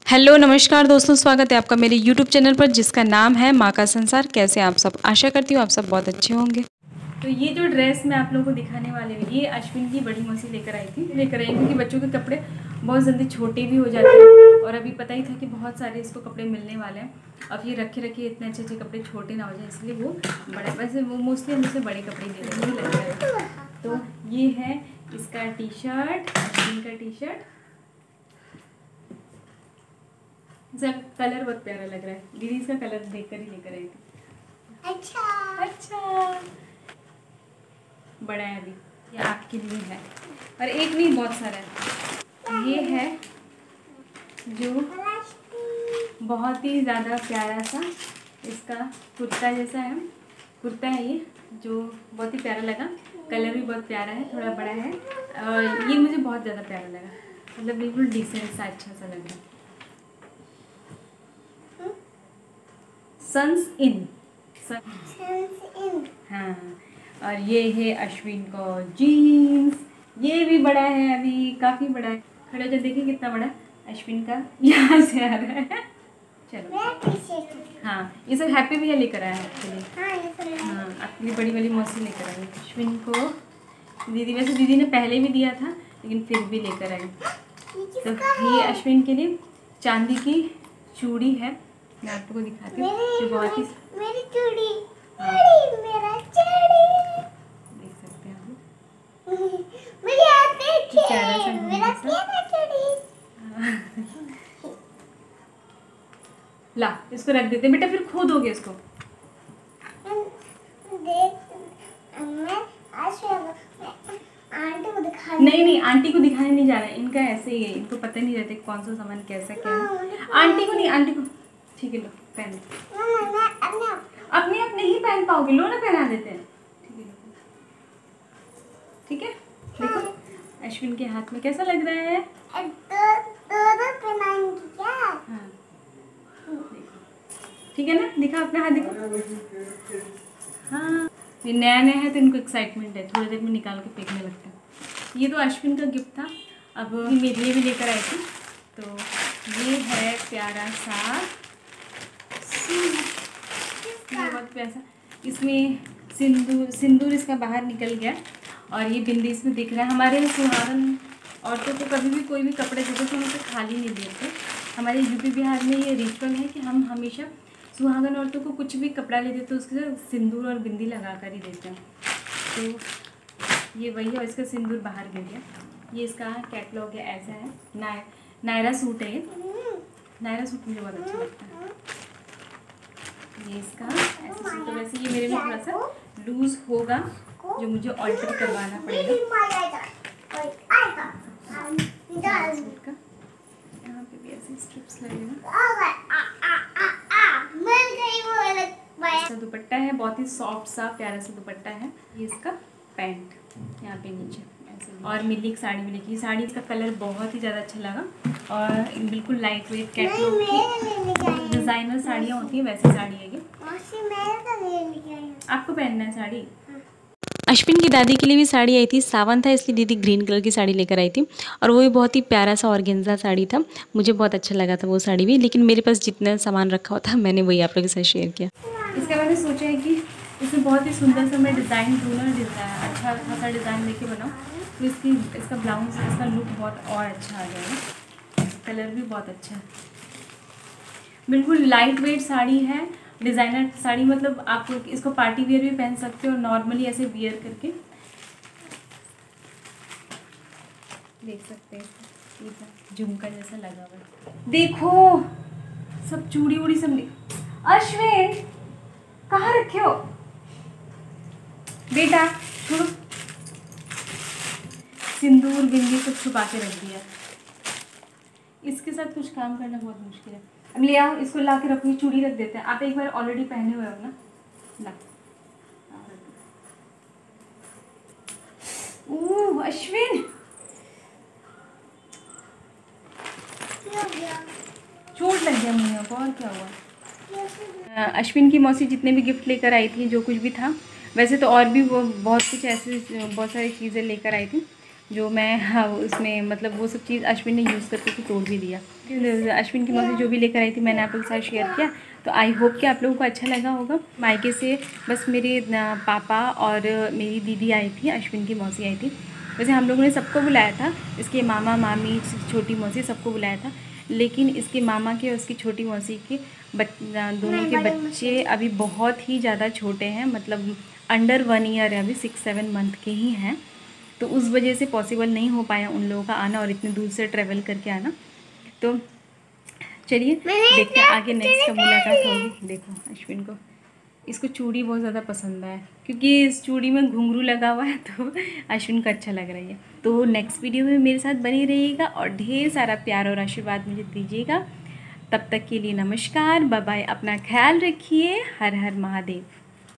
Hello नमस्कार दोस्तों, स्वागत है आपका मेरे यूट्यूब चैनल पर जिसका नाम है माँ का संसार। कैसे आप सब? आशा करती हूँ आप सब बहुत अच्छे होंगे। तो ये जो ड्रेस मैं आप लोगों को दिखाने वाली हूँ, ये अश्विन की बड़ी मौसी लेकर आई क्योंकि बच्चों के कपड़े बहुत जल्दी छोटे भी हो जाते हैं और अभी पता ही था कि बहुत सारे इसको कपड़े मिलने वाले हैं। अब ये रखे रखे इतने अच्छे अच्छे कपड़े छोटे ना हो जाए, इसलिए वो बड़े, वैसे वो मोस्टली मुझसे बड़े कपड़े ले रहे हैं, लग रहा है। तो ये है इसका टी शर्ट, अश्विन का टी शर्ट। इसका कलर बहुत प्यारा लग रहा है, दीदी इसका कलर देखकर ही लेकर आई थी। अच्छा बड़ा है अभी, ये आपके लिए है और एक नहीं बहुत सारा है। ये है जो बहुत ही ज़्यादा प्यारा सा इसका कुर्ता जैसा है, कुर्ता है ये जो बहुत ही प्यारा लगा। कलर भी बहुत प्यारा है, थोड़ा बड़ा है और ये मुझे बहुत ज़्यादा प्यारा लगा, मतलब बिल्कुल डिसेंट सा अच्छा सा लग रहा है। सन्स इन हाँ। और ये है अश्विन को जीन्स, ये भी बड़ा है, अभी काफ़ी बड़ा है। खड़ा जो देखिए कितना बड़ा अश्विन का यहाँ से आ रहा है। चलो हाँ, ये सब हैप्पी भैया लेकर आया है एक्चुअली। हाँ, अपनी बड़ी वाली मौसी लेकर आई अश्विन को। दीदी, वैसे दीदी ने पहले भी दिया था लेकिन फिर भी लेकर आई। तो ये अश्विन के लिए चांदी की चूड़ी है, मैं आपको दिखाती हूँ जो बहुत ही मेरी चूड़ी, मेरा चूड़ी देख सकते हैं आप। मेरी हाथ देखिए, मेरा प्यारा चूड़ी। ला इसको रख देते बेटा, फिर खो दोगे इसको। आंटी को दिखाने नहीं आंटी को दिखाने नहीं जा रहा है, इनका ऐसे ही है, इनको पता नहीं रहता कौन सा सामान कैसा क्या है। आंटी को नहीं, आंटी को ठीक है, लो पहन लो। अपने आप नहीं पहन पाओगे, लो ना पहना देते हैं। ठीक है देखो अश्विन के हाथ में कैसा लग रहा है। हाँ ठीक है ना, दिखा अपना हाथ दिखा। हाँ ये नया नया है तो इनको एक्साइटमेंट है, थोड़ी देर में निकाल के फेंकने लगता है। ये तो अश्विन का गिफ्ट था, अब मेरे लिए भी लेकर आई थी। तो ये है प्यारा सा, ये बहुत प्यारा सा, इसमें सिंदूर इसका बाहर निकल गया और ये बिंदी इसमें दिख रहा है। हमारे यहाँ सुहागन औरतों को कभी भी कोई भी कपड़े देते तो हम उसे खाली नहीं देते। हमारे यूपी बिहार में ये रिचुअल है कि हम हमेशा सुहागन औरतों को कुछ भी कपड़ा ले देते तो उसके साथ सिंदूर और बिंदी लगा कर ही देते हैं। तो ये वही है और इसका सिंदूर बाहर गिर गया। ये इसका कैटलॉग है, ऐसा है। नायरा सूट है, ये नायरा सूट मुझे बहुत अच्छा लगता है। ये इसका ऐसा सूट, तो वैसे ये मेरे में थोड़ा सा लूज होगा जो मुझे ऑल्टर करवाना पड़ेगा। सूट का यहाँ पे भी ऐसे स्ट्रिप्स लगेगा। इसका दुपट्टा है, बहुत ही सॉफ्ट सा प्यारा सा दुपट्टा है। ये इसका पैंट यहाँ पे नीचे ऐसे, और मिली एक साड़ी मिली की। साड़ी का कलर बहुत ही ज़्यादा अच्छा लगा और बिल्कुल लाइट वेट कैटलॉग की डिज़ाइनर साड़ियाँ होती हैं वैसी साड़ी है ये। आपको पहनना है साड़ी? अश्विन की दादी के लिए भी साड़ी आई थी, सावन था इसलिए दीदी ग्रीन कलर की साड़ी लेकर आई थी और वो भी बहुत ही प्यारा सा ऑर्गेन्जा साड़ी था। मुझे बहुत अच्छा लगा था वो साड़ी भी, लेकिन मेरे पास जितना सामान रखा हुआ था मैंने वही आप लोगों के साथ शेयर किया। इसका मैंने सोचा है कि इसमें बहुत ही सुंदर सा मैं डिज़ाइन दूँ ना, अच्छा खासा डिज़ाइन लेके बनाऊँ तो इसका ब्लाउज, इसका लुक बहुत और अच्छा आ जाएगा। कलर भी बहुत अच्छा है, बिल्कुल लाइट वेट साड़ी है, डिज़ाइनर साड़ी। मतलब आप इसको पार्टी वेयर भी पहन सकते हो, नॉर्मली ऐसे वियर करके देख सकते हैं। झुमका जैसा लगा हुआ है, देखो सब चूड़ी उड़ी सब। अश्विन कहाँ रखे हो बेटा? छोड़ो, सिंदूर बिंदी सब छुपा के रख दिया। इसके साथ कुछ काम करना बहुत मुश्किल है। अब ले आओ, इसको ला के रखो, चूड़ी रख देते हैं। आप एक बार ऑलरेडी पहने हुए हो ना, ला। ओह अश्विन, चोट लग गया मुझे, और क्या हुआ? अश्विन की मौसी जितने भी गिफ्ट लेकर आई थी, जो कुछ भी था, वैसे तो और भी वो बहुत कुछ ऐसे बहुत सारी चीज़ें लेकर आई थी, जो मैं उसमें मतलब वो सब चीज़ अश्विन ने यूज़ करके तो तोड़ भी दिया। अश्विन की मौसी जो भी लेकर आई थी मैंने आप लोग के साथ शेयर किया। तो आई होप कि आप लोगों को अच्छा लगा होगा। मायके से बस मेरे पापा और मेरी दीदी आई थी, अश्विन की मौसी आई थी। वैसे हम लोगों ने सबको बुलाया था, इसके मामा मामी छोटी मौसी सबको बुलाया था, लेकिन इसके मामा के और उसकी छोटी मौसी के दोनों के बच्चे अभी बहुत ही ज़्यादा छोटे हैं, मतलब अंडर 1 ईयर है, अभी 6-7 मंथ के ही हैं। तो उस वजह से पॉसिबल नहीं हो पाया उन लोगों का आना और इतने दूर से ट्रैवल करके आना। तो चलिए देखते हैं आगे नेक्स्ट कब मुलाकात होगी। देखो अश्विन को, इसको चूड़ी बहुत ज़्यादा पसंद है क्योंकि इस चूड़ी में घुंघरू लगा हुआ है, तो अश्विन को अच्छा लग रही है। तो नेक्स्ट वीडियो में मेरे साथ बने रहिएगा और ढेर सारा प्यार और आशीर्वाद मुझे दीजिएगा। तब तक के लिए नमस्कार, बाय बाय, अपना ख्याल रखिए, हर हर महादेव।